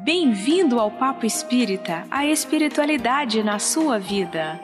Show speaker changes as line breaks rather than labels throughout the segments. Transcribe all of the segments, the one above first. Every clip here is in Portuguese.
Bem-vindo ao Papo Espírita, a espiritualidade na sua vida.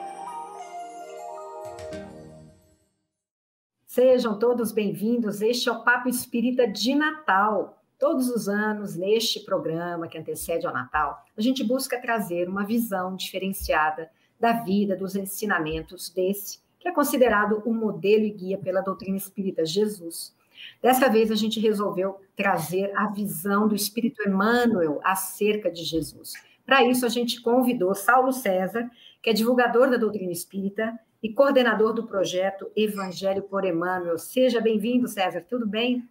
Sejam todos bem-vindos, este é o Papo Espírita de Natal. Todos os anos, neste programa que antecede ao Natal, a gente busca trazer uma visão diferenciada da vida, dos ensinamentos desse, que é considerado o modelo e guia pela doutrina espírita, Jesus. Dessa vez, a gente resolveu trazer a visão do Espírito Emmanuel acerca de Jesus. Para isso, a gente convidou Saulo César, que é divulgador da doutrina espírita e coordenador do projeto Evangelho por Emmanuel. Seja bem-vindo, César, tudo bem?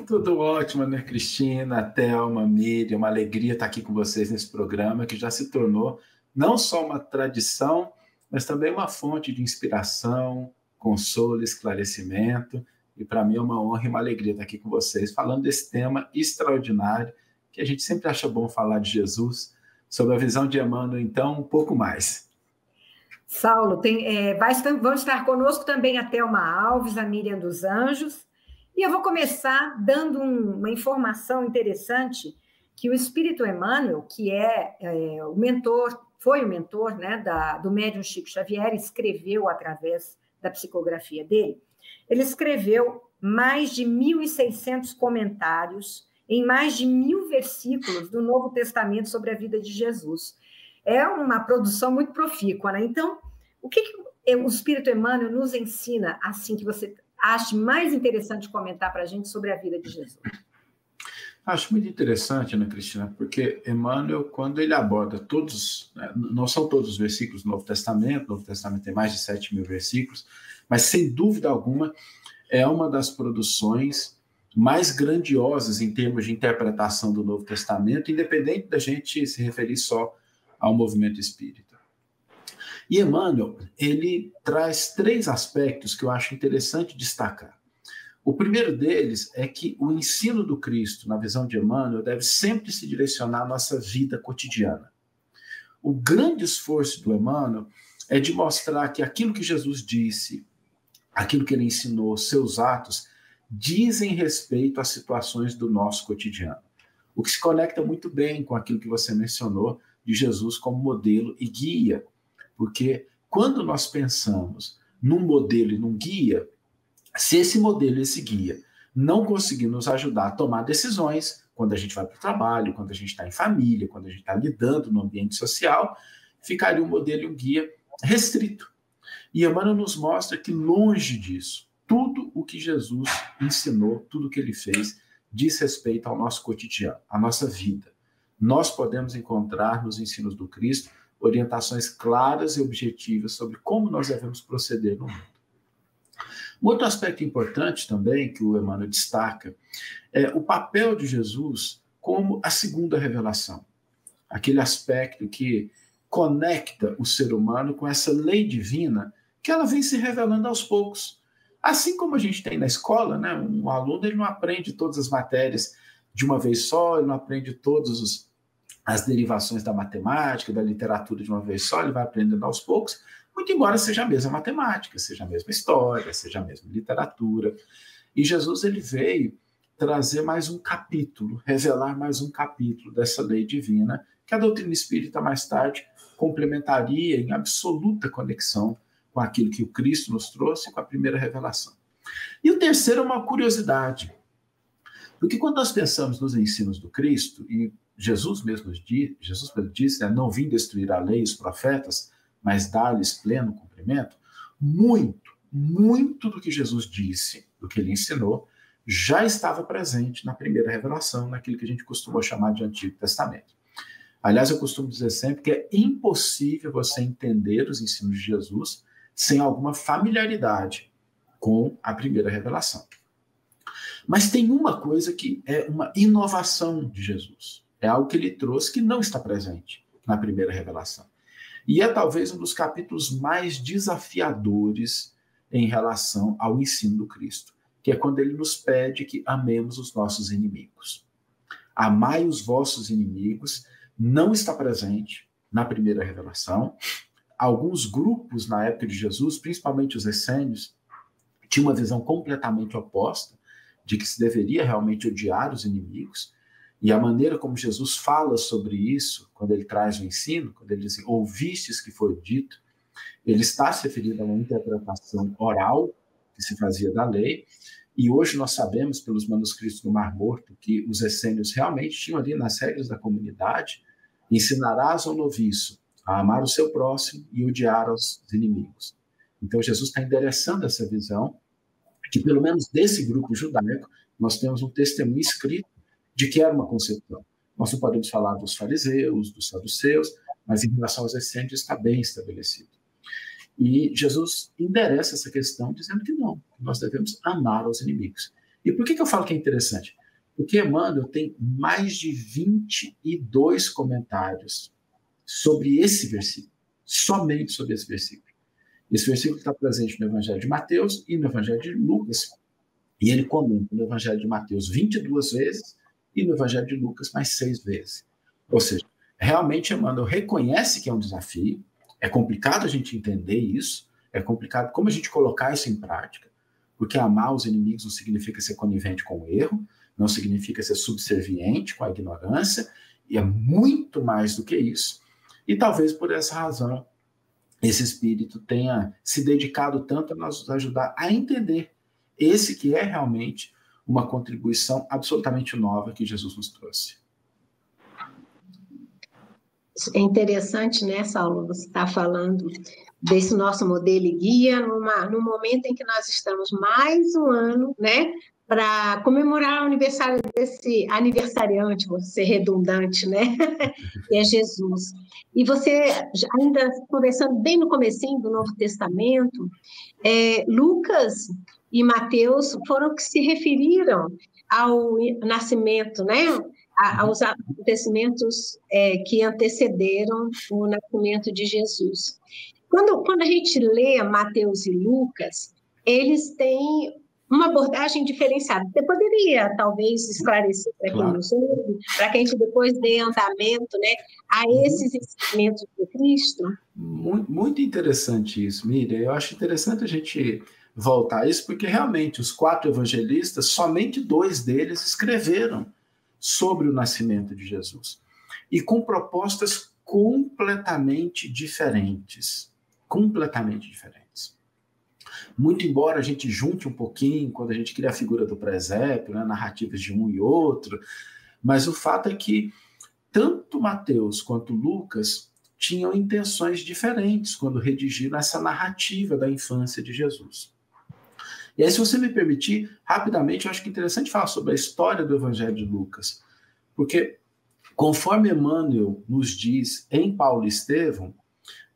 Tudo ótimo, né, Cristina, Thelma, Miriam, uma alegria estar aqui com vocês nesse programa que já se tornou não só uma tradição, mas também uma fonte de inspiração, consolo, esclarecimento. E para mim é uma honra e uma alegria estar aqui com vocês, falando desse tema extraordinário, que a gente sempre acha bom falar de Jesus, sobre a visão de Emmanuel, então, um pouco mais.
Saulo, vão estar conosco também a Thelma Alves, a Miriam dos Anjos, e eu vou começar dando uma informação interessante, que o Espírito Emmanuel, que o mentor, foi o mentor, né, do médium Chico Xavier, escreveu através da psicografia dele. Ele escreveu mais de 1.600 comentários em mais de 1.000 versículos do Novo Testamento sobre a vida de Jesus. É uma produção muito profícua, né? Então, o que o Espírito Emmanuel nos ensina, assim, que você acha mais interessante comentar para a gente sobre a vida de Jesus?
Acho muito interessante, né, Cristina, porque Emmanuel, quando ele aborda não são todos os versículos do Novo Testamento tem mais de 7.000 versículos, mas, sem dúvida alguma, é uma das produções mais grandiosas em termos de interpretação do Novo Testamento, independente da gente se referir só ao movimento espírita. E Emmanuel, ele traz 3 aspectos que eu acho interessante destacar. O primeiro deles é que o ensino do Cristo, na visão de Emmanuel, deve sempre se direcionar à nossa vida cotidiana. O grande esforço do Emmanuel é de mostrar que aquilo que Jesus disse, aquilo que ele ensinou, seus atos, dizem respeito às situações do nosso cotidiano. O que se conecta muito bem com aquilo que você mencionou de Jesus como modelo e guia. Porque quando nós pensamos num modelo e num guia, se esse modelo e esse guia não conseguir nos ajudar a tomar decisões, quando a gente vai para o trabalho, quando a gente está em família, quando a gente está lidando no ambiente social, ficaria um modelo e um guia restrito. E Emmanuel nos mostra que, longe disso, tudo o que Jesus ensinou, tudo o que ele fez, diz respeito ao nosso cotidiano, à nossa vida. Nós podemos encontrar nos ensinos do Cristo orientações claras e objetivas sobre como nós devemos proceder no mundo. Um outro aspecto importante também que o Emmanuel destaca é o papel de Jesus como a segunda revelação, aquele aspecto que conecta o ser humano com essa lei divina que ela vem se revelando aos poucos. Assim como a gente tem na escola, né? Um aluno ele não aprende todas as matérias de uma vez só, ele não aprende todas as derivações da matemática, da literatura de uma vez só, ele vai aprendendo aos poucos, muito embora seja a mesma matemática, seja a mesma história, seja a mesma literatura. E Jesus ele veio trazer mais um capítulo, revelar mais um capítulo dessa lei divina, que a doutrina espírita mais tarde complementaria em absoluta conexão com aquilo que o Cristo nos trouxe com a primeira revelação. E o terceiro é uma curiosidade, porque quando nós pensamos nos ensinos do Cristo, e Jesus mesmo disse, né, não vim destruir a lei e os profetas, mas dar-lhes pleno cumprimento, muito do que Jesus disse, do que ele ensinou, já estava presente na primeira revelação, naquilo que a gente costuma chamar de Antigo Testamento. Aliás, eu costumo dizer sempre que é impossível você entender os ensinos de Jesus sem alguma familiaridade com a primeira revelação. Mas tem uma coisa que é uma inovação de Jesus. É algo que ele trouxe que não está presente na primeira revelação. E é talvez um dos capítulos mais desafiadores em relação ao ensino do Cristo, que é quando ele nos pede que amemos os nossos inimigos. Amai os vossos inimigos não está presente na primeira revelação. Alguns grupos na época de Jesus, principalmente os essênios, tinham uma visão completamente oposta de que se deveria realmente odiar os inimigos. E a maneira como Jesus fala sobre isso, quando ele traz o ensino, quando ele diz, ouvistes que foi dito, ele está se referindo a uma interpretação oral que se fazia da lei, e hoje nós sabemos, pelos manuscritos do Mar Morto, que os essênios realmente tinham ali nas regras da comunidade, ensinarás ao noviço a amar o seu próximo e odiar os inimigos. Então Jesus está endereçando essa visão, que pelo menos desse grupo judaico, nós temos um testemunho escrito de que era uma concepção. Nós não podemos falar dos fariseus, dos saduceus, mas em relação aos essênios está bem estabelecido. E Jesus endereça essa questão dizendo que não, que nós devemos amar aos inimigos. E por que eu falo que é interessante? Porque Emmanuel tem mais de 22 comentários sobre esse versículo, somente sobre esse versículo. Esse versículo está presente no Evangelho de Mateus e no Evangelho de Lucas, e ele comenta no Evangelho de Mateus 22 vezes e no Evangelho de Lucas mais 6 vezes. Ou seja, realmente Emmanuel reconhece que é um desafio, é complicado a gente entender isso, é complicado como a gente colocar isso em prática, porque amar os inimigos não significa ser conivente com o erro, não significa ser subserviente com a ignorância, e é muito mais do que isso. E talvez por essa razão esse espírito tenha se dedicado tanto a nos ajudar a entender esse que é realmente uma contribuição absolutamente nova que Jesus nos trouxe.
É interessante, né, Saulo, você está falando desse nosso modelo e guia no momento em que nós estamos mais um ano, né, para comemorar o aniversário desse aniversariante, vou ser redundante, né, que é Jesus. E você, ainda conversando bem no comecinho do Novo Testamento, Lucas e Mateus foram que se referiram ao nascimento, né, aos acontecimentos que antecederam o nascimento de Jesus. Quando a gente lê Mateus e Lucas, eles têm uma abordagem diferenciada. Você poderia, talvez, esclarecer para quem nos ouve, para que a gente depois dê andamento, né, a esses ensinamentos de Cristo?
Muito, muito interessante isso, Miriam. Eu acho interessante a gente voltar a isso, porque realmente os 4 evangelistas, somente 2 deles escreveram sobre o nascimento de Jesus. E com propostas completamente diferentes. Completamente diferentes. Muito embora a gente junte um pouquinho, quando a gente cria a figura do presépio, né, narrativas de um e outro, mas o fato é que tanto Mateus quanto Lucas tinham intenções diferentes quando redigiram essa narrativa da infância de Jesus. E aí, se você me permitir, rapidamente, eu acho que é interessante falar sobre a história do Evangelho de Lucas, porque, conforme Emmanuel nos diz em Paulo e Estevão,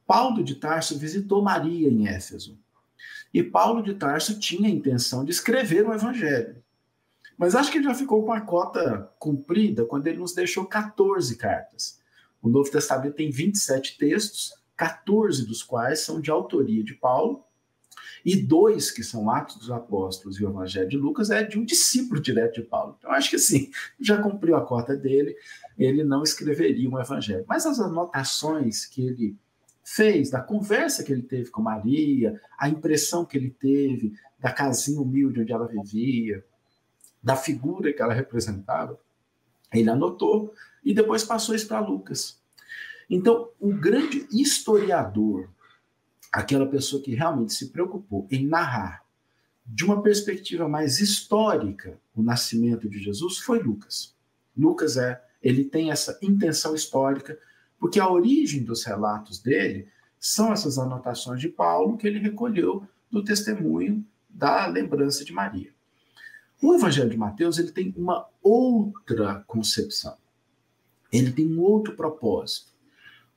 Paulo de Tarso visitou Maria em Éfeso. E Paulo de Tarso tinha a intenção de escrever um Evangelho. Mas acho que ele já ficou com a cota cumprida quando ele nos deixou 14 cartas. O Novo Testamento tem 27 textos, 14 dos quais são de autoria de Paulo, e 2 que são Atos dos Apóstolos e o Evangelho de Lucas é de um discípulo direto de Paulo. Então, acho que assim, já cumpriu a cota dele, ele não escreveria um Evangelho. Mas as anotações que ele fez, da conversa que ele teve com Maria, a impressão que ele teve da casinha humilde onde ela vivia, da figura que ela representava, ele anotou e depois passou isso para Lucas. Então, o grande historiador, aquela pessoa que realmente se preocupou em narrar de uma perspectiva mais histórica o nascimento de Jesus, foi Lucas. Lucas ele tem essa intenção histórica, porque a origem dos relatos dele são essas anotações de Paulo que ele recolheu do testemunho da lembrança de Maria. O Evangelho de Mateus ele tem uma outra concepção. Ele tem um outro propósito.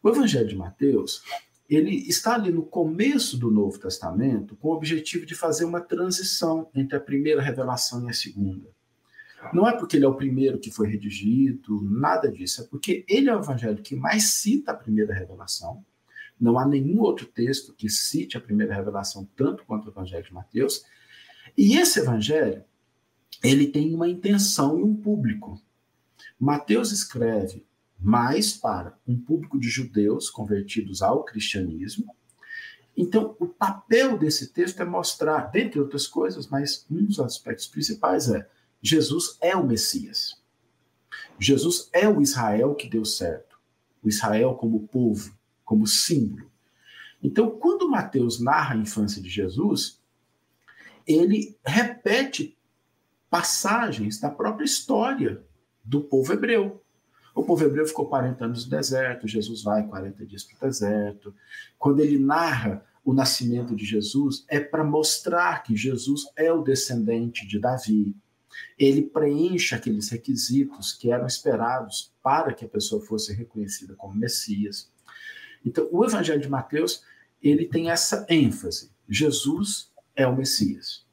O Evangelho de Mateus ele está ali no começo do Novo Testamento com o objetivo de fazer uma transição entre a primeira revelação e a segunda. Não é porque ele é o primeiro que foi redigido, nada disso. É porque ele é o evangelho que mais cita a primeira revelação. Não há nenhum outro texto que cite a primeira revelação tanto quanto o Evangelho de Mateus. E esse evangelho, ele tem uma intenção e um público. Mateus escreve mais para um público de judeus convertidos ao cristianismo. Então, o papel desse texto é mostrar, dentre outras coisas, mas um dos aspectos principais Jesus é o Messias. Jesus é o Israel que deu certo, o Israel como povo, como símbolo. Então, quando Mateus narra a infância de Jesus, ele repete passagens da própria história do povo hebreu. O povo hebreu ficou 40 anos no deserto, Jesus vai 40 dias para o deserto. Quando ele narra o nascimento de Jesus, é para mostrar que Jesus é o descendente de Davi. Ele preenche aqueles requisitos que eram esperados para que a pessoa fosse reconhecida como Messias. Então, o Evangelho de Mateus, ele tem essa ênfase. Jesus é o Messias.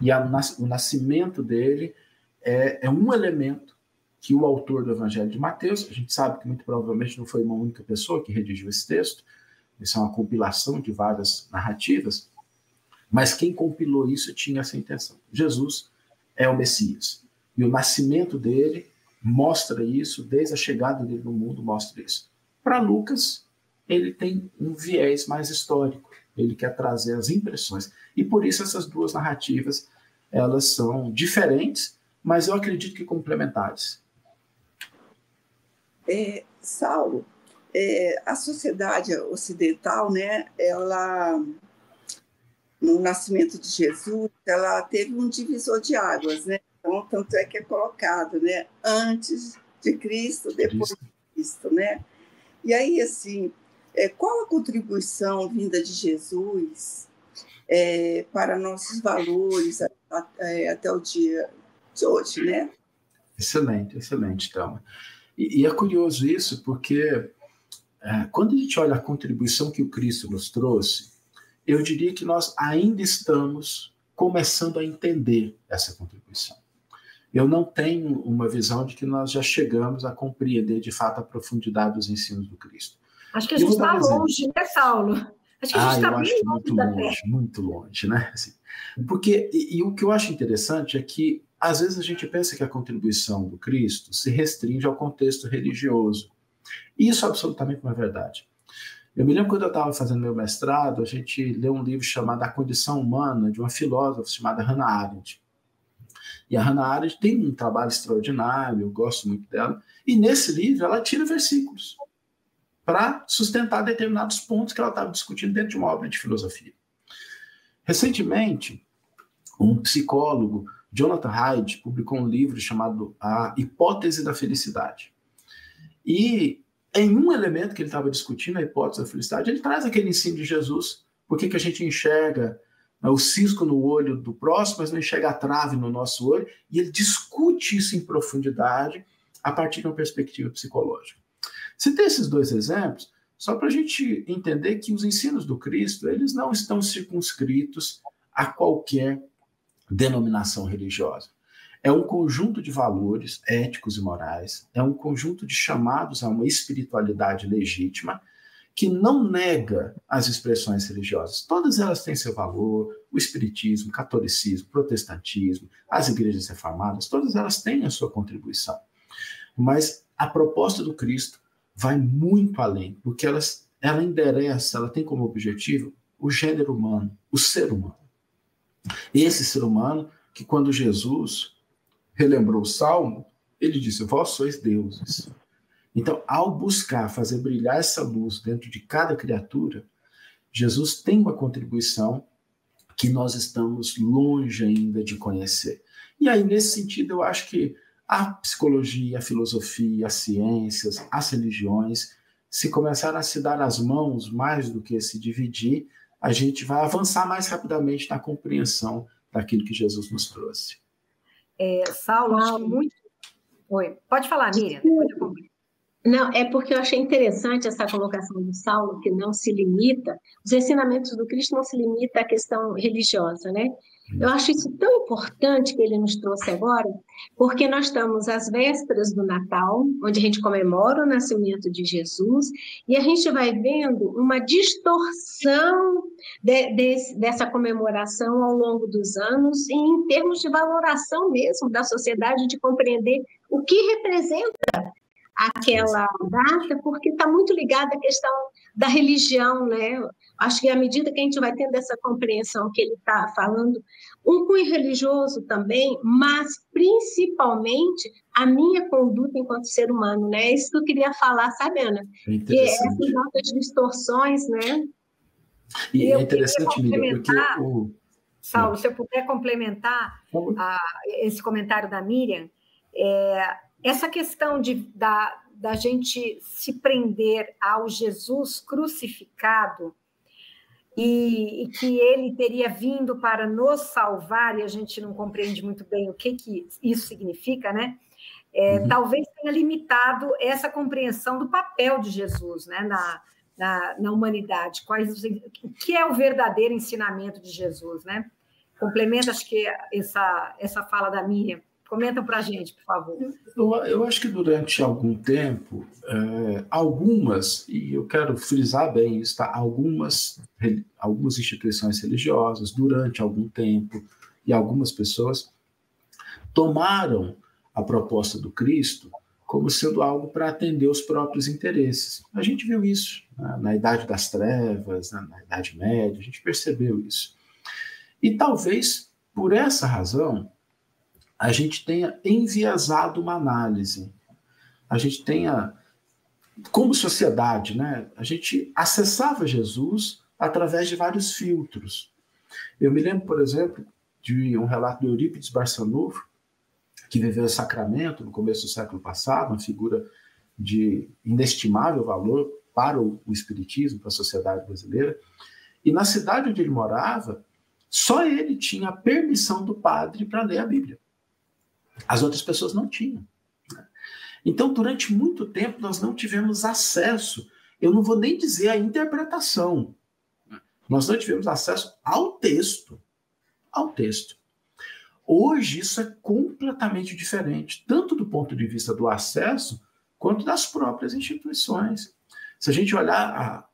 E o nascimento dele é um elemento que o autor do Evangelho de Mateus, a gente sabe que muito provavelmente não foi uma única pessoa que redigiu esse texto, isso é uma compilação de várias narrativas, mas quem compilou isso tinha essa intenção. Jesus é o Messias. E o nascimento dele mostra isso, desde a chegada dele no mundo mostra isso. Para Lucas, ele tem um viés mais histórico, ele quer trazer as impressões. E por isso essas duas narrativas, elas são diferentes, mas eu acredito que complementares.
Saulo, a sociedade ocidental, né, ela, no nascimento de Jesus, ela teve um divisor de águas, né? Então, tanto é que é colocado, né, antes de Cristo, depois de Cristo, né? E aí, assim, qual a contribuição vinda de Jesus para nossos valores até o dia de hoje, né?
Excelente, excelente, Thelma. E é curioso isso, porque quando a gente olha a contribuição que o Cristo nos trouxe, eu diria que nós ainda estamos começando a entender essa contribuição. Eu não tenho uma visão de que nós já chegamos a compreender de fato a profundidade dos ensinos do Cristo.
Acho que a gente está longe, né, Saulo? Acho que a gente está bem
longe, muito longe, né? Assim, porque, e o que eu acho interessante é que, às vezes, a gente pensa que a contribuição do Cristo se restringe ao contexto religioso. E isso absolutamente não é verdade. Eu me lembro quando eu estava fazendo meu mestrado, a gente leu um livro chamado A Condição Humana, de uma filósofa chamada Hannah Arendt. E a Hannah Arendt tem um trabalho extraordinário, eu gosto muito dela, e nesse livro ela tira versículos para sustentar determinados pontos que ela estava discutindo dentro de uma obra de filosofia. Recentemente, um psicólogo, Jonathan Haidt, publicou um livro chamado A Hipótese da Felicidade. E em um elemento que ele estava discutindo, a hipótese da felicidade, ele traz aquele ensino de Jesus, por que a gente enxerga o cisco no olho do próximo, mas não enxerga a trave no nosso olho, e ele discute isso em profundidade a partir de uma perspectiva psicológica. Citei esses dois exemplos só para a gente entender que os ensinos do Cristo, eles não estão circunscritos a qualquer denominação religiosa. É um conjunto de valores éticos e morais, é um conjunto de chamados a uma espiritualidade legítima que não nega as expressões religiosas. Todas elas têm seu valor, o espiritismo, o catolicismo, o protestantismo, as igrejas reformadas, todas elas têm a sua contribuição. Mas a proposta do Cristo vai muito além, porque ela endereça, ela tem como objetivo o gênero humano, o ser humano. Esse ser humano que, quando Jesus relembrou o Salmo, ele disse, vós sois deuses. Então, ao buscar fazer brilhar essa luz dentro de cada criatura, Jesus tem uma contribuição que nós estamos longe ainda de conhecer. E aí, nesse sentido, eu acho que a psicologia, a filosofia, as ciências, as religiões, se começarem a se dar as mãos mais do que se dividir, a gente vai avançar mais rapidamente na compreensão daquilo que Jesus nos trouxe.
Saulo, acho que muito... Oi, pode falar, Miriam.
Não, é porque eu achei interessante essa colocação do Saulo, que não se limita, os ensinamentos do Cristo não se limitam à questão religiosa, né? Eu acho isso tão importante que ele nos trouxe agora, porque nós estamos às vésperas do Natal, onde a gente comemora o nascimento de Jesus, e a gente vai vendo uma distorção dessa comemoração ao longo dos anos, e em termos de valoração mesmo da sociedade, de compreender o que representa aquela data, porque está muito ligada à questão da religião, né? Acho que à medida que a gente vai tendo essa compreensão que ele está falando, um cunho religioso também, mas principalmente a minha conduta enquanto ser humano, né? É isso que eu queria falar, sabe, Ana?
É
Que essas
interessante.
nossas distorções, né?
E
eu
é interessante, Miriam, porque
Saulo, se eu puder complementar esse comentário da Miriam, essa questão da gente se prender ao Jesus crucificado e que ele teria vindo para nos salvar, e a gente não compreende muito bem o que isso significa, né? Talvez tenha limitado essa compreensão do papel de Jesus, né? Na humanidade, o que é o verdadeiro ensinamento de Jesus, né? Complementa, acho que essa fala da Miriam. Comenta para a gente, por favor.
Eu acho que durante algum tempo, algumas, e eu quero frisar bem isso, tá? Algumas instituições religiosas, durante algum tempo, e algumas pessoas tomaram a proposta do Cristo como sendo algo para atender os próprios interesses. A gente viu isso, né? Na Idade das Trevas, na Idade Média, a gente percebeu isso. E talvez, por essa razão, a gente tenha enviesado uma análise. A gente tenha, como sociedade, né? A gente acessava Jesus através de vários filtros. Eu me lembro, por exemplo, de um relato do Eurípides Barçanufo, que viveu em Sacramento no começo do século passado, uma figura de inestimável valor para o espiritismo, para a sociedade brasileira. E na cidade onde ele morava, só ele tinha a permissão do padre para ler a Bíblia. As outras pessoas não tinham. Então, durante muito tempo, nós não tivemos acesso, eu não vou nem dizer a interpretação, nós não tivemos acesso ao texto. Hoje, isso é completamente diferente, tanto do ponto de vista do acesso, quanto das próprias instituições. Se a gente olhar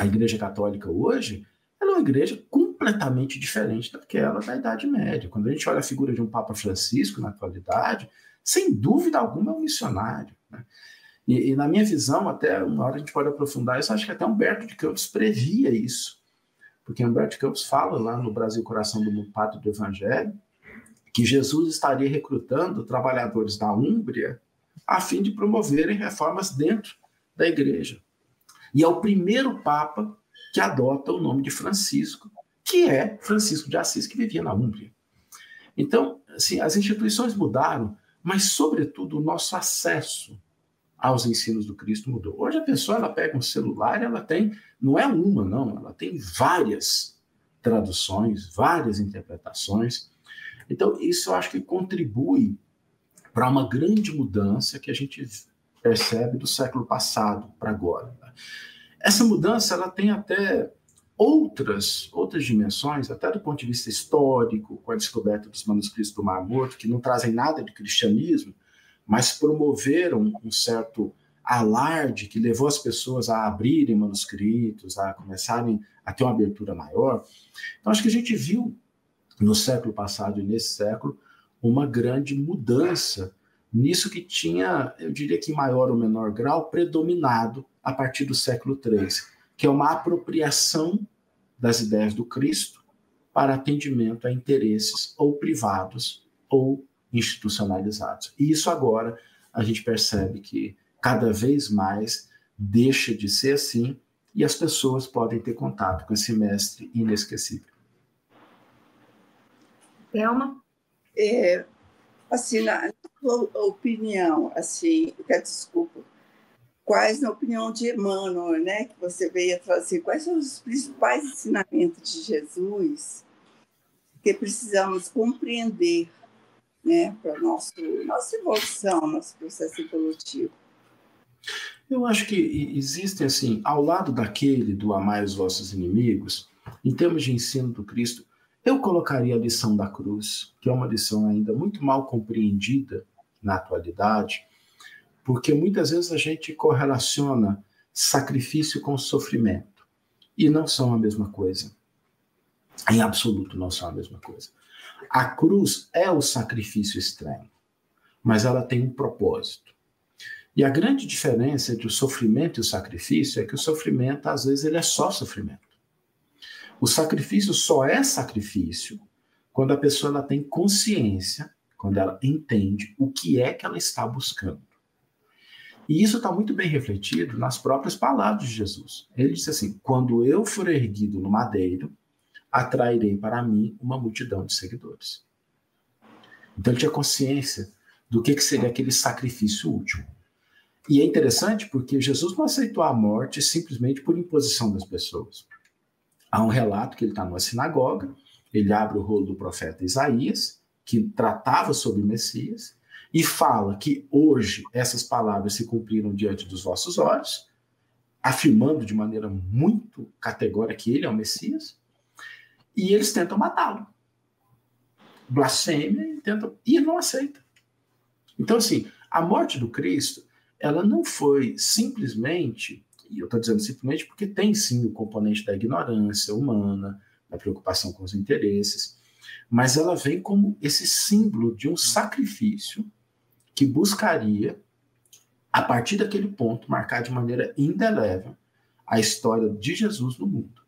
a Igreja Católica hoje, ela é uma igreja completamente diferente daquela da Idade Média. Quando a gente olha a figura de um Papa Francisco na atualidade, sem dúvida alguma é um missionário, né? E na minha visão, até uma hora a gente pode aprofundar isso, acho que até Humberto de Campos previa isso, porque Humberto de Campos fala lá no Brasil Coração do Mundo, Pátria do Evangelho, que Jesus estaria recrutando trabalhadores da Úmbria a fim de promoverem reformas dentro da igreja. E é o primeiro Papa que adota o nome de Francisco, que é Francisco de Assis, que vivia na Úmbria. Então, assim, as instituições mudaram, mas, sobretudo, o nosso acesso aos ensinos do Cristo mudou. Hoje a pessoa ela pega um celular e ela tem, não é uma, não, ela tem várias traduções, várias interpretações. Então, isso eu acho que contribui para uma grande mudança que a gente percebe do século passado para agora. Essa mudança ela tem até outras dimensões, até do ponto de vista histórico, com a descoberta dos manuscritos do Mar Morto, que não trazem nada de cristianismo, mas promoveram um certo alarde que levou as pessoas a abrirem manuscritos, a começarem a ter uma abertura maior. Então, acho que a gente viu no século passado e nesse século uma grande mudança nisso que tinha, eu diria que em maior ou menor grau, predominado a partir do século III, que é uma apropriação das ideias do Cristo para atendimento a interesses ou privados ou institucionalizados. E isso agora a gente percebe que cada vez mais deixa de ser assim e as pessoas podem ter contato com esse mestre inesquecível.
Thelma?
Assim, na sua opinião, assim, desculpa, quais, na opinião de Emmanuel, né, que você veio trazer, quais são os principais ensinamentos de Jesus que precisamos compreender, né, para nossa evolução, nosso processo evolutivo?
Eu acho que existem, assim, ao lado daquele do amai os vossos inimigos, em termos de ensino do Cristo, eu colocaria a lição da cruz, que é uma lição ainda muito mal compreendida na atualidade, porque muitas vezes a gente correlaciona sacrifício com sofrimento, e não são a mesma coisa. Em absoluto não são a mesma coisa. A cruz é o sacrifício extremo, mas ela tem um propósito. E a grande diferença entre o sofrimento e o sacrifício é que o sofrimento, às vezes, ele é só sofrimento. O sacrifício só é sacrifício quando a pessoa ela tem consciência, quando ela entende o que é que ela está buscando. E isso está muito bem refletido nas próprias palavras de Jesus. Ele disse assim: quando eu for erguido no madeiro, atrairei para mim uma multidão de seguidores. Então ele tinha consciência do que seria aquele sacrifício último. E é interessante porque Jesus não aceitou a morte simplesmente por imposição das pessoas. Há um relato que ele está numa sinagoga, ele abre o rolo do profeta Isaías, que tratava sobre o Messias, e fala que hoje essas palavras se cumpriram diante dos vossos olhos, afirmando de maneira muito categórica que ele é o Messias, e eles tentam matá-lo. Blasfêmia, e ele não aceita. Então, assim, a morte do Cristo, ela não foi simplesmente, e eu estou dizendo simplesmente porque tem sim o componente da ignorância humana, da preocupação com os interesses, mas ela vem como esse símbolo de um sacrifício que buscaria, a partir daquele ponto, marcar de maneira indelével a história de Jesus no mundo.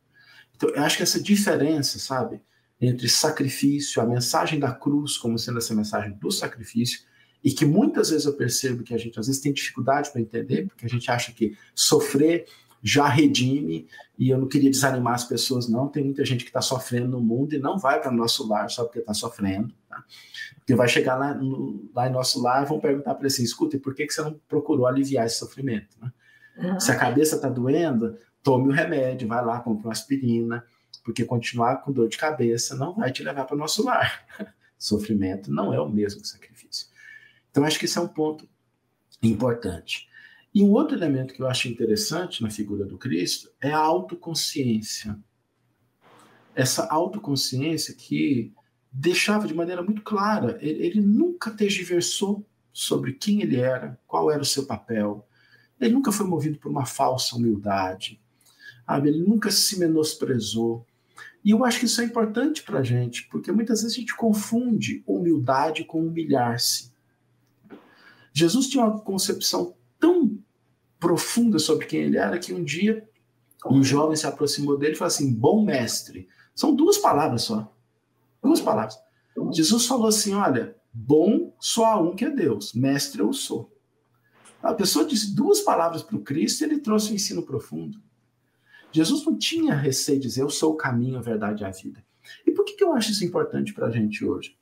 Então, eu acho que essa diferença, sabe, entre sacrifício, a mensagem da cruz como sendo essa mensagem do sacrifício, e que muitas vezes eu percebo que a gente às vezes tem dificuldade para entender, porque a gente acha que sofrer já redime, e eu não queria desanimar as pessoas, não. Tem muita gente que está sofrendo no mundo e não vai para o nosso lar só porque está sofrendo, tá? Porque vai chegar lá em nosso lar e vão perguntar para ele assim: escuta, e por que você não procurou aliviar esse sofrimento? Né? Se a cabeça está doendo, tome o remédio, vai lá, compra uma aspirina, porque continuar com dor de cabeça não vai te levar para o nosso lar. Sofrimento não é o mesmo que sacrifício. Então, acho que esse é um ponto importante. E um outro elemento que eu acho interessante na figura do Cristo é a autoconsciência. Essa autoconsciência que deixava de maneira muito clara, ele nunca tergiversou sobre quem ele era, qual era o seu papel. Ele nunca foi movido por uma falsa humildade. Ele nunca se menosprezou. E eu acho que isso é importante para a gente, porque muitas vezes a gente confunde humildade com humilhar-se. Jesus tinha uma concepção tão profunda sobre quem ele era que um dia um jovem se aproximou dele e falou assim: bom mestre. São duas palavras só. Duas palavras. Jesus falou assim: olha, bom só há um que é Deus, mestre eu sou. A pessoa disse duas palavras para o Cristo e ele trouxe um ensino profundo. Jesus não tinha receio de dizer: eu sou o caminho, a verdade e a vida. E por que eu acho isso importante para a gente hoje?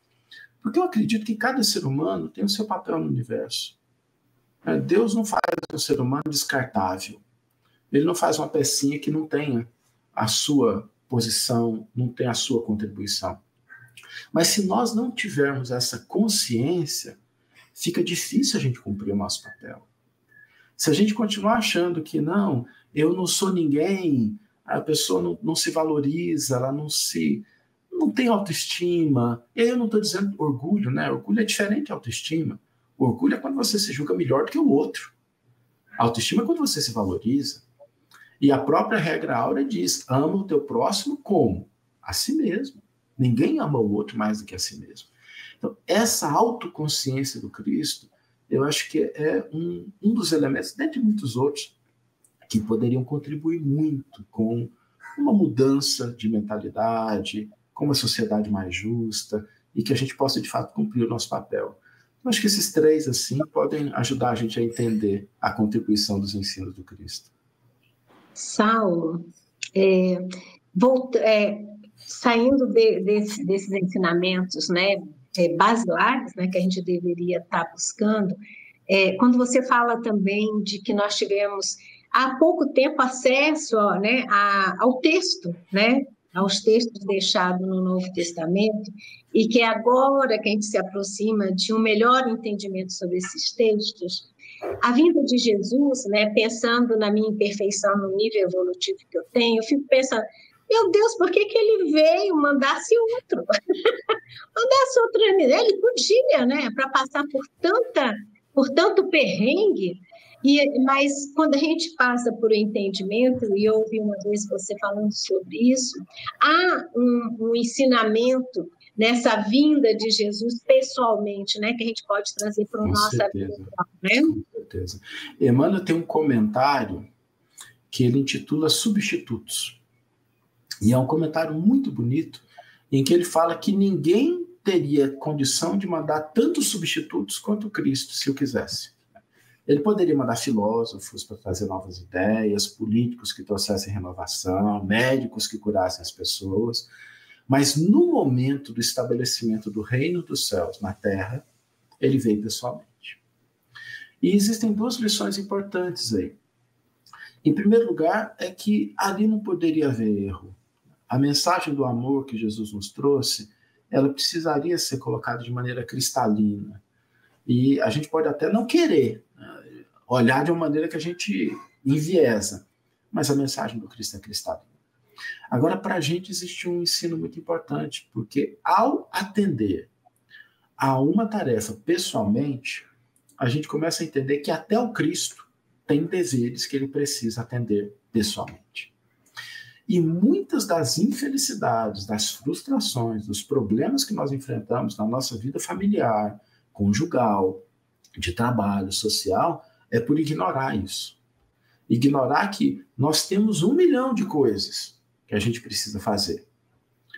Porque eu acredito que cada ser humano tem o seu papel no universo. Deus não faz um ser humano descartável. Ele não faz uma pecinha que não tenha a sua posição, não tenha a sua contribuição. Mas se nós não tivermos essa consciência, fica difícil a gente cumprir o nosso papel. Se a gente continuar achando que não, eu não sou ninguém, a pessoa não se valoriza, ela não tem autoestima. E aí eu não estou dizendo orgulho, né? Orgulho é diferente de autoestima. Orgulho é quando você se julga melhor do que o outro. Autoestima é quando você se valoriza. E a própria regra áurea diz: ama o teu próximo como? A si mesmo. Ninguém ama o outro mais do que a si mesmo. Então, essa autoconsciência do Cristo, eu acho que é um dos elementos, dentre muitos outros, que poderiam contribuir muito com uma mudança de mentalidade, com uma sociedade mais justa, e que a gente possa, de fato, cumprir o nosso papel. Eu acho que esses três, assim, podem ajudar a gente a entender a contribuição dos ensinos do Cristo.
Saulo, saindo desses ensinamentos, né, basilares, né, que a gente deveria estar buscando, quando você fala também de que nós tivemos há pouco tempo acesso, né, ao texto, né, aos textos deixados no Novo Testamento, e que agora que a gente se aproxima de um melhor entendimento sobre esses textos, a vinda de Jesus, né, pensando na minha imperfeição no nível evolutivo que eu tenho, eu fico pensando: meu Deus, por que ele veio, mandasse outro? Mandasse outro, ele podia, né, para passar por tanto perrengue. Mas quando a gente passa por um entendimento, e eu ouvi uma vez você falando sobre isso, há um ensinamento nessa vinda de Jesus pessoalmente, né, que a gente pode trazer para a nossa vida, né?
certeza. Emmanuel tem um comentário que ele intitula Substitutos. E é um comentário muito bonito, em que ele fala que ninguém teria condição de mandar tantos substitutos quanto Cristo, se o quisesse. Ele poderia mandar filósofos para trazer novas ideias, políticos que trouxessem renovação, médicos que curassem as pessoas, mas no momento do estabelecimento do reino dos céus na Terra, ele veio pessoalmente. E existem duas lições importantes aí. Em primeiro lugar, é que ali não poderia haver erro. A mensagem do amor que Jesus nos trouxe, ela precisaria ser colocada de maneira cristalina. E a gente pode até não querer olhar de uma maneira que a gente enviesa, mas a mensagem do Cristo é cristalina. Agora, para a gente existe um ensino muito importante, porque ao atender a uma tarefa pessoalmente, a gente começa a entender que até o Cristo tem deveres que ele precisa atender pessoalmente. E muitas das infelicidades, das frustrações, dos problemas que nós enfrentamos na nossa vida familiar, conjugal, de trabalho, social, é por ignorar isso. Ignorar que nós temos 1 milhão de coisas que a gente precisa fazer,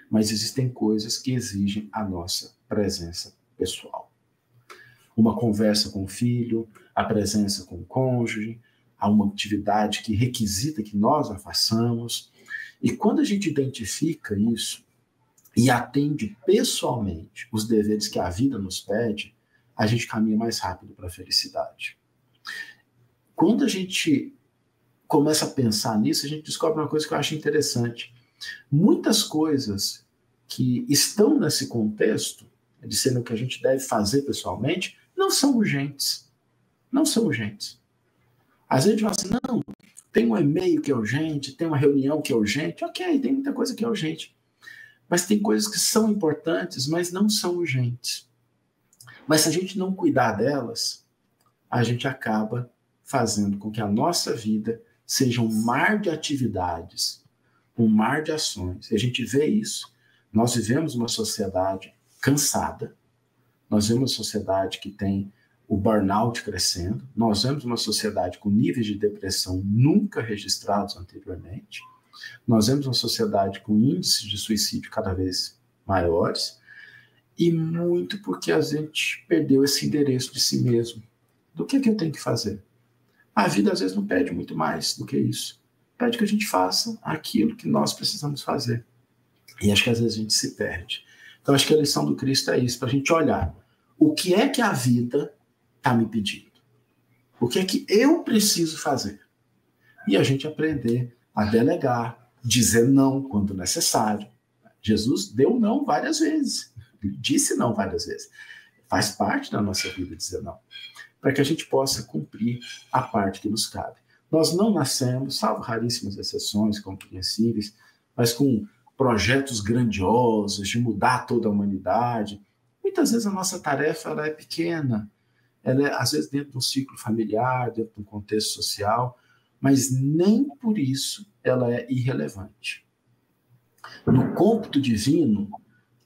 mas existem coisas que exigem a nossa presença pessoal. Uma conversa com o filho, a presença com o cônjuge, há uma atividade que requisita que nós a façamos. E quando a gente identifica isso e atende pessoalmente os deveres que a vida nos pede, a gente caminha mais rápido para a felicidade. Quando a gente começa a pensar nisso, a gente descobre uma coisa que eu acho interessante. Muitas coisas que estão nesse contexto, de ser o que a gente deve fazer pessoalmente, não são urgentes. Não são urgentes. Às vezes a gente fala assim, não, tem um e-mail que é urgente, tem uma reunião que é urgente. Ok, tem muita coisa que é urgente. Mas tem coisas que são importantes, mas não são urgentes. Mas se a gente não cuidar delas, a gente acaba fazendo com que a nossa vida seja um mar de atividades, um mar de ações. E a gente vê isso. Nós vivemos uma sociedade cansada, nós vemos uma sociedade que tem o burnout crescendo, nós vemos uma sociedade com níveis de depressão nunca registrados anteriormente, nós vemos uma sociedade com índices de suicídio cada vez maiores, e muito porque a gente perdeu esse endereço de si mesmo. Do que eu tenho que fazer? A vida às vezes não pede muito mais do que isso. Pede que a gente faça aquilo que nós precisamos fazer. E acho que às vezes a gente se perde. Então acho que a lição do Cristo é isso, para a gente olhar o que é que a vida está me pedindo. O que é que eu preciso fazer? E a gente aprender a delegar, dizer não quando necessário. Jesus deu não várias vezes. Ele disse não várias vezes. Faz parte da nossa vida dizer não. Para que a gente possa cumprir a parte que nos cabe. Nós não nascemos, salvo raríssimas exceções compreensíveis, mas com projetos grandiosos de mudar toda a humanidade. Muitas vezes a nossa tarefa ela é pequena, ela é, às vezes, dentro de um ciclo familiar, dentro de um contexto social, mas nem por isso ela é irrelevante. No cômputo divino,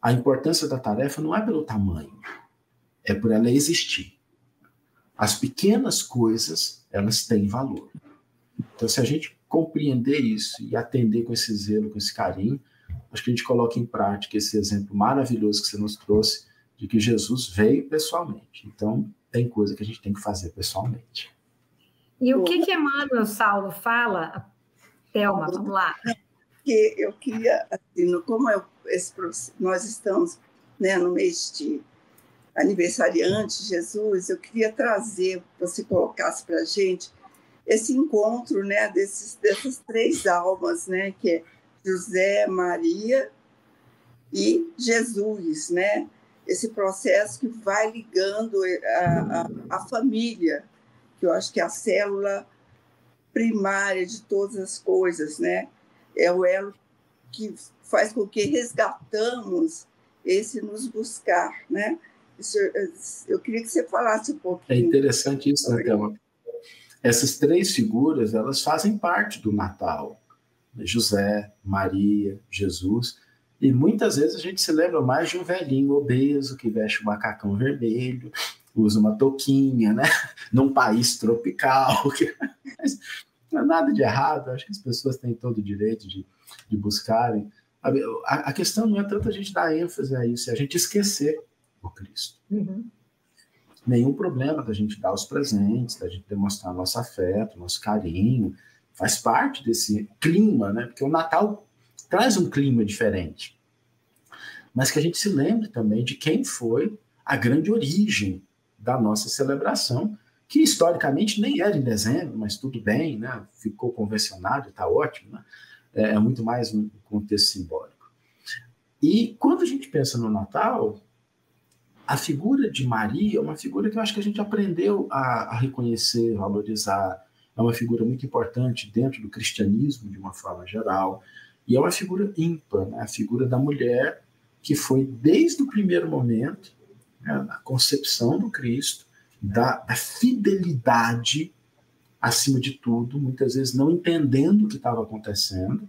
a importância da tarefa não é pelo tamanho, é por ela existir. As pequenas coisas, elas têm valor. Então, se a gente compreender isso e atender com esse zelo, com esse carinho, acho que a gente coloca em prática esse exemplo maravilhoso que você nos trouxe, de que Jesus veio pessoalmente. Então, tem coisa que a gente tem que fazer pessoalmente.
E o que Emmanuel Saulo fala, Thelma, vamos lá.
Que eu queria, assim, como nós estamos, né, no mês de aniversariante de Jesus, eu queria trazer, você colocasse para a gente, esse encontro, né, dessas 3 almas, né, que é José, Maria e Jesus, né? Esse processo que vai ligando a família, que eu acho que é a célula primária de todas as coisas, né? É o elo que faz com que resgatamos esse nos buscar, né? Isso, eu queria que você falasse um pouquinho.
É interessante isso, né, Thelma? Essas 3 figuras, elas fazem parte do Natal. José, Maria, Jesus. E muitas vezes a gente se lembra mais de um velhinho obeso que veste um macacão vermelho, usa uma touquinha, né? Num país tropical. Mas não é nada de errado, acho que as pessoas têm todo o direito de buscarem. A questão não é tanto a gente dar ênfase a isso, é a gente esquecer o Cristo.
Uhum.
Nenhum problema da gente dar os presentes, da gente demonstrar nosso afeto, nosso carinho, faz parte desse clima, né? Porque o Natal traz um clima diferente. Mas que a gente se lembre também de quem foi a grande origem da nossa celebração, que historicamente nem era em dezembro, mas tudo bem, né? Ficou convencionado, está ótimo, né? É muito mais um contexto simbólico. E quando a gente pensa no Natal, a figura de Maria é uma figura que eu acho que a gente aprendeu a reconhecer, valorizar. É uma figura muito importante dentro do cristianismo, de uma forma geral. E é uma figura ímpar, né? A figura da mulher que foi, desde o primeiro momento, né, na concepção do Cristo, da fidelidade, acima de tudo, muitas vezes não entendendo o que estava acontecendo,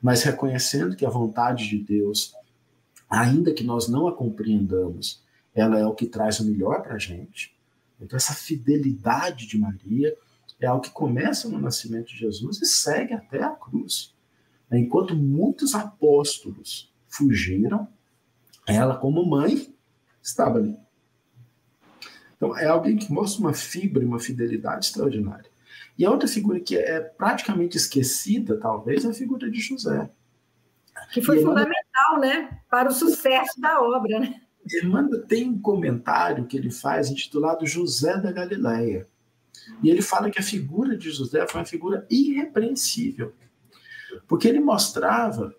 mas reconhecendo que a vontade de Deus, ainda que nós não a compreendamos, ela é o que traz o melhor para a gente. Então, essa fidelidade de Maria é algo que começa no nascimento de Jesus e segue até a cruz. Enquanto muitos apóstolos fugiram, ela, como mãe, estava ali. Então, é alguém que mostra uma fibra e uma fidelidade extraordinária. E a outra figura que é praticamente esquecida, talvez, é a figura de José.
Que foi fundamental, né, para o sucesso da obra, né?
Emmanuel tem um comentário que ele faz intitulado José da Galileia. E ele fala que a figura de José foi uma figura irrepreensível. Porque ele mostrava,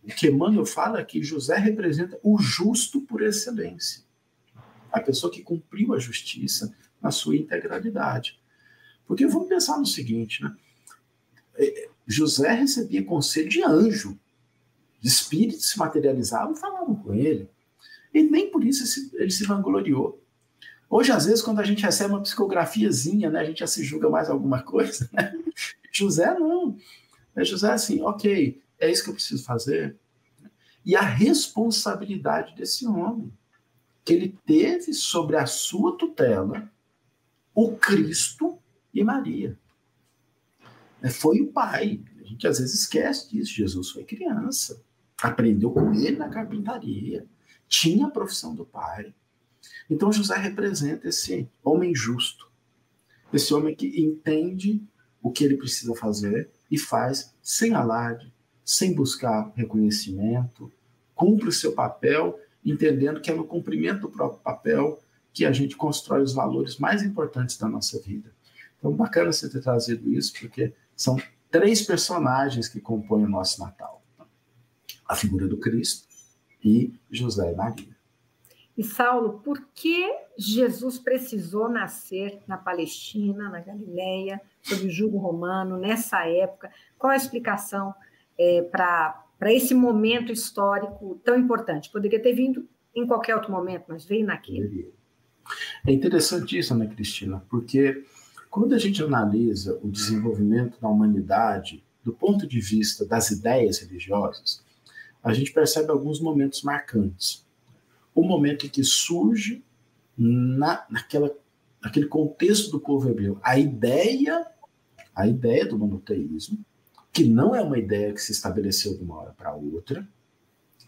o que Emmanuel fala é que José representa o justo por excelência. A pessoa que cumpriu a justiça na sua integralidade. Porque vamos pensar no seguinte, né? José recebia conselho de anjo. Espíritos se materializavam e falavam com ele. E nem por isso ele se vangloriou. Hoje, às vezes, quando a gente recebe uma psicografiazinha, né, a gente já se julga mais alguma coisa. Né? José não. José é assim, ok, é isso que eu preciso fazer. E a responsabilidade desse homem, que ele teve sobre a sua tutela o Cristo e Maria. Foi o pai. A gente às vezes esquece disso. Jesus foi criança. Aprendeu com ele na carpintaria. Tinha a profissão do pai. Então José representa esse homem justo. Esse homem que entende o que ele precisa fazer e faz sem alarde, sem buscar reconhecimento, cumpre o seu papel, entendendo que é no cumprimento do próprio papel que a gente constrói os valores mais importantes da nossa vida. Então, bacana você ter trazido isso, porque são 3 personagens que compõem o nosso Natal. A figura do Cristo e José e Maria.
E, Saulo, por que Jesus precisou nascer na Palestina, na Galileia, sob o jugo romano, nessa época? Qual a explicação para esse momento histórico tão importante? Poderia ter vindo em qualquer outro momento, mas veio naquele.
É interessante isso, né, Cristina? Porque quando a gente analisa o desenvolvimento da humanidade do ponto de vista das ideias religiosas, a gente percebe alguns momentos marcantes. O momento em que surge naquele contexto do povo hebreu a ideia do monoteísmo, que não é uma ideia que se estabeleceu de uma hora para outra.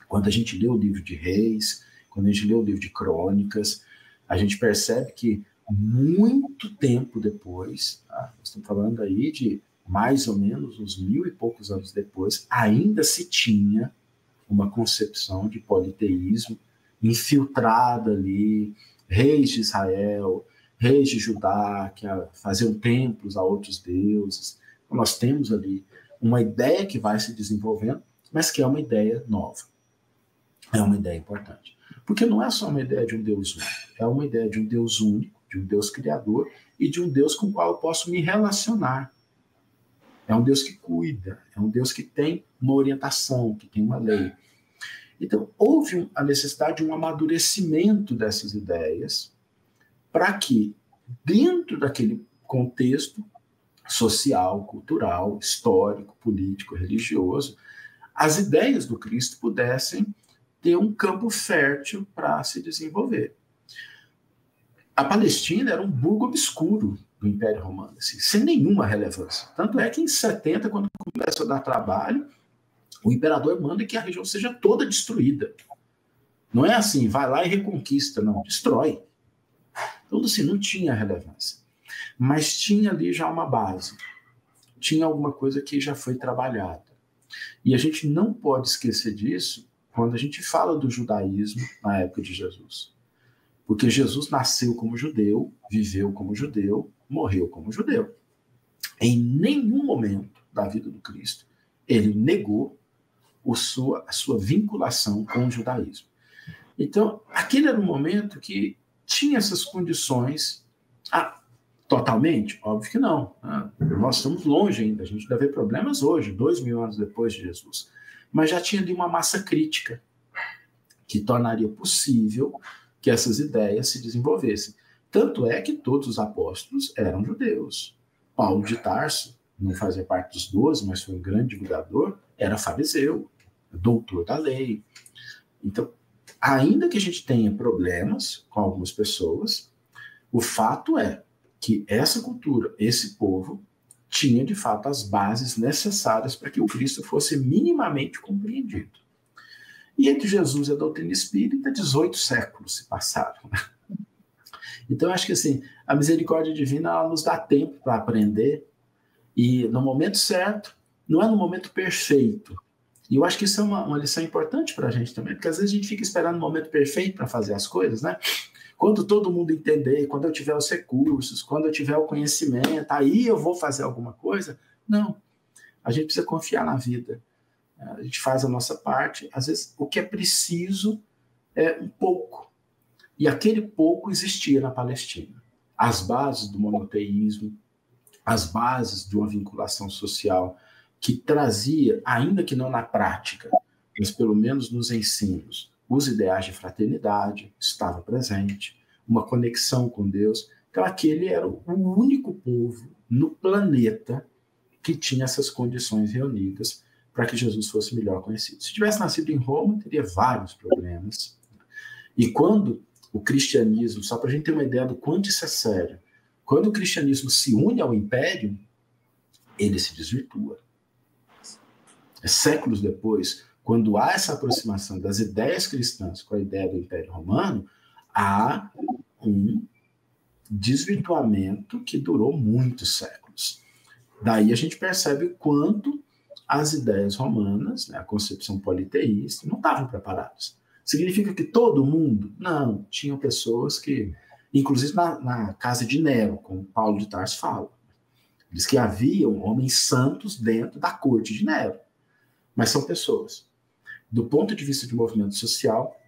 Quando a gente lê o livro de Reis, quando a gente lê o livro de Crônicas, a gente percebe que muito tempo depois, nós estamos falando aí de mais ou menos uns 1000 e poucos anos depois, ainda se tinha uma concepção de politeísmo infiltrada ali, reis de Israel, reis de Judá, que faziam templos a outros deuses. Então, nós temos ali uma ideia que vai se desenvolvendo, mas que é uma ideia nova. É uma ideia importante. Porque não é só uma ideia de um Deus único, é uma ideia de um Deus único, de um Deus criador e de um Deus com o qual eu posso me relacionar. É um Deus que cuida, é um Deus que tem uma orientação, que tem uma lei. Então, houve a necessidade de um amadurecimento dessas ideias para que, dentro daquele contexto social, cultural, histórico, político, religioso, as ideias do Cristo pudessem ter um campo fértil para se desenvolver. a Palestina era um burgo obscuro do Império Romano, assim, sem nenhuma relevância. Tanto é que em 70, quando começa a dar trabalho, o imperador manda que a região seja toda destruída. Não é assim, vai lá e reconquista, não, destrói. Então, assim, não tinha relevância. Mas tinha ali já uma base, tinha alguma coisa que já foi trabalhada. E a gente não pode esquecer disso quando a gente fala do judaísmo na época de Jesus. Porque Jesus nasceu como judeu, viveu como judeu, morreu como judeu. Em nenhum momento da vida do Cristo, ele negou a sua vinculação com o judaísmo. Então, aquele era um momento que tinha essas condições. Totalmente? Óbvio que não. Nós estamos longe ainda, a gente deve ver problemas hoje, 2000 anos depois de Jesus. Mas já tinha ali uma massa crítica que tornaria possível que essas ideias se desenvolvessem. Tanto é que todos os apóstolos eram judeus. Paulo de Tarso, não fazia parte dos 12, mas foi um grande divulgador, era fariseu, doutor da lei. Então, ainda que a gente tenha problemas com algumas pessoas, o fato é que essa cultura, esse povo, tinha de fato as bases necessárias para que o Cristo fosse minimamente compreendido. E entre Jesus e a doutrina espírita, 18 séculos se passaram. Então, eu acho que assim, a misericórdia divina ela nos dá tempo para aprender, e no momento certo, não é no momento perfeito. E eu acho que isso é uma lição importante para a gente também, porque às vezes a gente fica esperando o momento perfeito para fazer as coisas, né? Quando todo mundo entender, quando eu tiver os recursos, quando eu tiver o conhecimento, aí eu vou fazer alguma coisa. Não, a gente precisa confiar na vida. A gente faz a nossa parte. Às vezes, o que é preciso é um pouco. E aquele pouco existia na Palestina. As bases do monoteísmo, as bases de uma vinculação social que trazia, ainda que não na prática, mas pelo menos nos ensinos, os ideais de fraternidade estavam presentes, uma conexão com Deus. Então, aquele era o único povo no planeta que tinha essas condições reunidas para que Jesus fosse melhor conhecido. Se tivesse nascido em Roma, teria vários problemas. E quando o cristianismo, só para a gente ter uma ideia do quanto isso é sério, quando o cristianismo se une ao império, ele se desvirtua. Séculos depois, quando há essa aproximação das ideias cristãs com a ideia do Império Romano, há um desvirtuamento que durou muitos séculos. Daí a gente percebe o quanto as ideias romanas, né, a concepção politeísta, não estavam preparadas. Significa que todo mundo? Não, tinham pessoas que, inclusive na casa de Nero, como Paulo de Tarso fala, diz que haviam homens santos dentro da corte de Nero, mas são pessoas. Do ponto de vista de movimento social,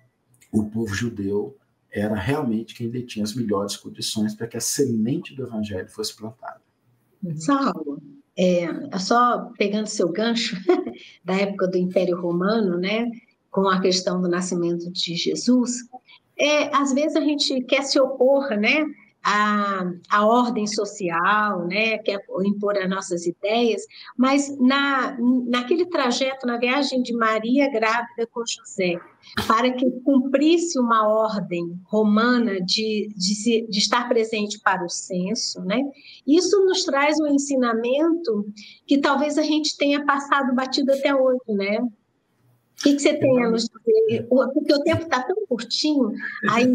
o povo judeu era realmente quem detinha as melhores condições para que a semente do evangelho fosse plantada.
Saulo, só pegando seu gancho da época do Império Romano, né, com a questão do nascimento de Jesus, às vezes a gente quer se opor, né, à ordem social, né, quer impor as nossas ideias, mas naquele trajeto, na viagem de Maria grávida com José, para que cumprisse uma ordem romana de estar presente para o censo, né, isso nos traz um ensinamento que talvez a gente tenha passado batido até hoje, né? O que você tem a nos dizer? Porque o tempo está tão curtinho, aí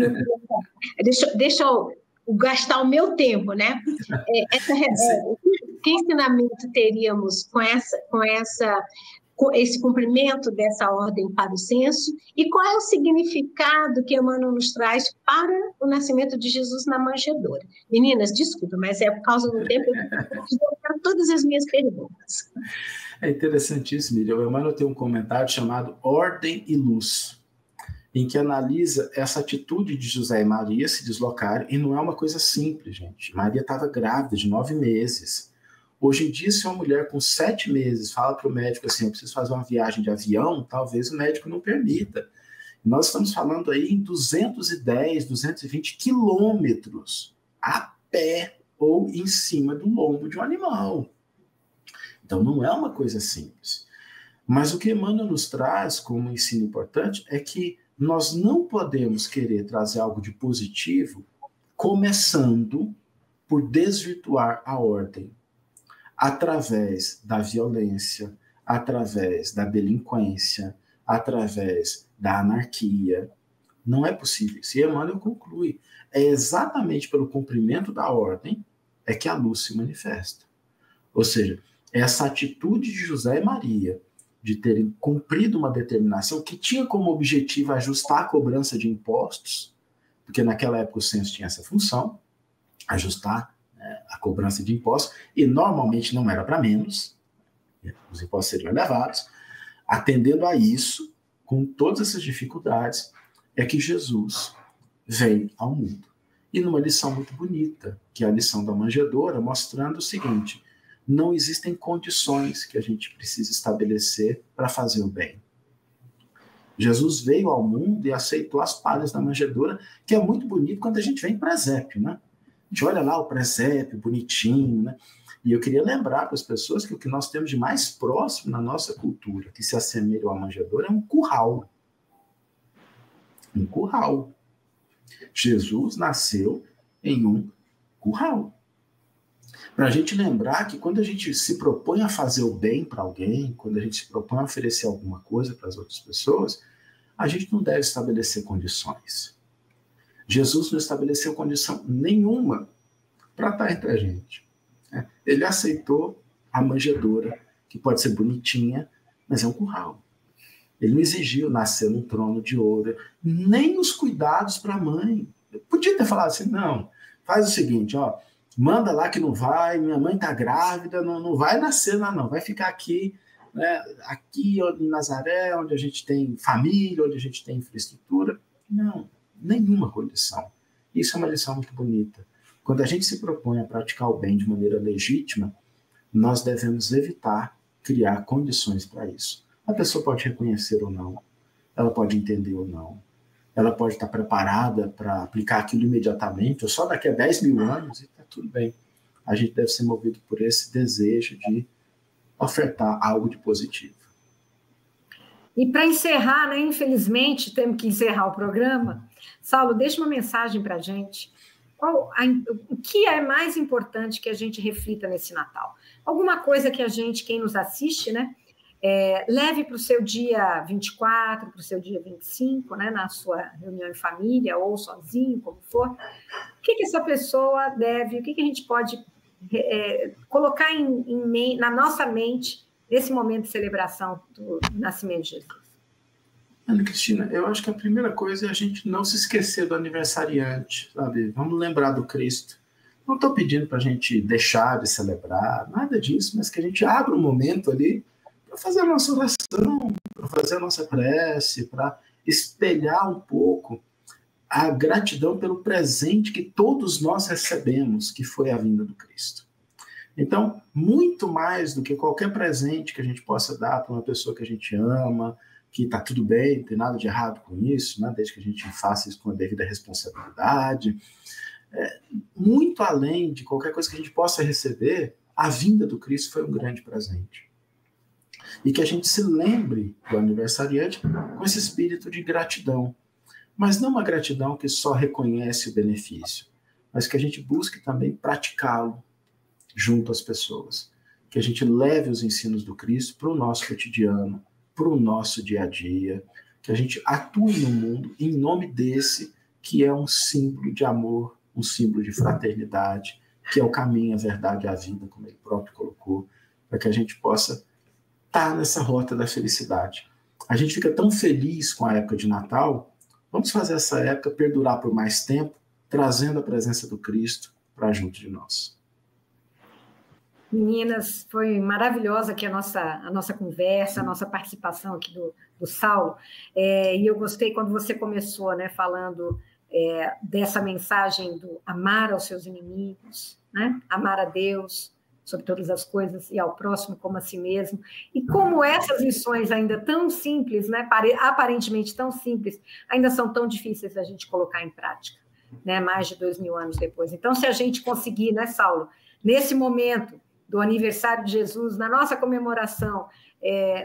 deixa eu gastar o meu tempo, né? Que ensinamento teríamos com esse cumprimento dessa ordem para o censo, e qual é o significado que Emmanuel nos traz para o nascimento de Jesus na manjedoura? Meninas, desculpa, mas é por causa do tempo que eu vou todas as minhas perguntas.
É interessantíssimo, Miriam. O Emmanuel tem um comentário chamado Ordem e Luz, em que analisa essa atitude de José e Maria se deslocarem, e não é uma coisa simples, gente. Maria estava grávida de 9 meses. Hoje em dia, se uma mulher com 7 meses fala para o médico assim, eu preciso fazer uma viagem de avião, talvez o médico não permita. Nós estamos falando aí em 210, 220 quilômetros a pé ou em cima do lombo de um animal. Então, não é uma coisa simples. Mas o que Emmanuel nos traz como ensino importante é que nós não podemos querer trazer algo de positivo começando por desvirtuar a ordem através da violência, através da delinquência, através da anarquia. Não é possível isso. E Emmanuel conclui, é exatamente pelo cumprimento da ordem é que a luz se manifesta. Ou seja, essa atitude de José e Maria de terem cumprido uma determinação que tinha como objetivo ajustar a cobrança de impostos, porque naquela época o censo tinha essa função, ajustar a cobrança de impostos, e normalmente não era para menos, os impostos seriam elevados. Atendendo a isso, com todas essas dificuldades, é que Jesus veio ao mundo. E numa lição muito bonita, que é a lição da manjedoura, mostrando o seguinte: não existem condições que a gente precisa estabelecer para fazer o bem. Jesus veio ao mundo e aceitou as palhas da manjedoura, que é muito bonito quando a gente vê em presépio, né? A gente olha lá o presépio bonitinho, né? E eu queria lembrar para as pessoas que o que nós temos de mais próximo na nossa cultura, que se assemelha à manjedoura, é um curral. Um curral. Jesus nasceu em um curral. Para a gente lembrar que quando a gente se propõe a fazer o bem para alguém, quando a gente se propõe a oferecer alguma coisa para as outras pessoas, a gente não deve estabelecer condições. Jesus não estabeleceu condição nenhuma para estar entre a gente. Ele aceitou a manjedoura, que pode ser bonitinha, mas é um curral. Ele não exigiu nascer num trono de ouro, nem os cuidados para a mãe. Eu podia ter falado assim, não, faz o seguinte, ó, manda lá que não vai, minha mãe está grávida, não vai nascer lá não, vai ficar aqui, né, aqui em Nazaré, onde a gente tem família, onde a gente tem infraestrutura. Não, nenhuma condição. Isso é uma lição muito bonita. Quando a gente se propõe a praticar o bem de maneira legítima, nós devemos evitar criar condições para isso. A pessoa pode reconhecer ou não, ela pode entender ou não, ela pode estar preparada para aplicar aquilo imediatamente, ou só daqui a 10 mil anos, e está tudo bem. A gente deve ser movido por esse desejo de ofertar algo de positivo.
E para encerrar, né, infelizmente, temos que encerrar o programa. Saulo, deixa uma mensagem para a gente. O que é mais importante que a gente reflita nesse Natal? Alguma coisa que a gente, quem nos assiste, né, leve para o seu dia 24, para o seu dia 25, né, na sua reunião em família ou sozinho, como for. O que essa pessoa deve, o que a gente pode colocar na nossa mente nesse momento de celebração do nascimento de Jesus?
Ana Cristina, eu acho que a primeira coisa é a gente não se esquecer do aniversariante, sabe? Vamos lembrar do Cristo. Não estou pedindo para a gente deixar de celebrar, nada disso, mas que a gente abra um momento ali para fazer a nossa oração, para fazer a nossa prece, para espelhar um pouco a gratidão pelo presente que todos nós recebemos, que foi a vinda do Cristo. Então, muito mais do que qualquer presente que a gente possa dar para uma pessoa que a gente ama, que está tudo bem, não tem nada de errado com isso, né? Desde que a gente faça isso com a devida responsabilidade. Muito além de qualquer coisa que a gente possa receber, a vinda do Cristo foi um grande presente. E que a gente se lembre do aniversariante com esse espírito de gratidão. Mas não uma gratidão que só reconhece o benefício, mas que a gente busque também praticá-lo junto às pessoas. Que a gente leve os ensinos do Cristo para o nosso cotidiano, para o nosso dia a dia, que a gente atue no mundo em nome desse que é um símbolo de amor, um símbolo de fraternidade, que é o caminho, a verdade e a vida, como ele próprio colocou, para que a gente possa estar nessa rota da felicidade. A gente fica tão feliz com a época de Natal, vamos fazer essa época perdurar por mais tempo, trazendo a presença do Cristo para junto de nós.
Meninas, foi maravilhosa aqui a nossa conversa, a nossa participação aqui do Saulo, e eu gostei quando você começou, né, falando dessa mensagem do amar aos seus inimigos, né, amar a Deus sobre todas as coisas e ao próximo como a si mesmo, e como essas lições ainda tão simples, né, aparentemente tão simples, ainda são tão difíceis da gente colocar em prática, né, mais de 2000 anos depois. Então, se a gente conseguir, né, Saulo, nesse momento do aniversário de Jesus, na nossa comemoração,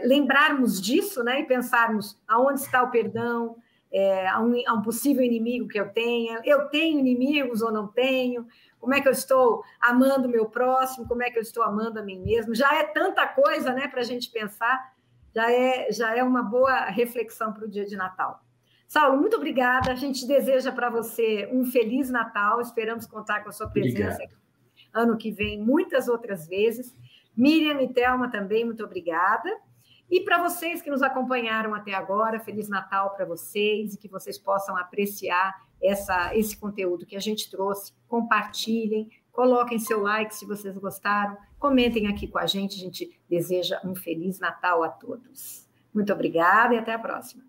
lembrarmos disso, né, e pensarmos aonde está o perdão, a um possível inimigo que eu tenha. Eu tenho inimigos ou não tenho? Como é que eu estou amando o meu próximo? Como é que eu estou amando a mim mesmo? Já é tanta coisa, né, para a gente pensar. Já é uma boa reflexão para o dia de Natal. Saulo, muito obrigada. A gente deseja para você um Feliz Natal. Esperamos contar com a sua presença ano que vem, muitas outras vezes. Miriam e Thelma também, muito obrigada. E para vocês que nos acompanharam até agora, Feliz Natal para vocês e que vocês possam apreciar esse conteúdo que a gente trouxe. Compartilhem, coloquem seu like se vocês gostaram, comentem aqui com a gente deseja um Feliz Natal a todos. Muito obrigada e até a próxima.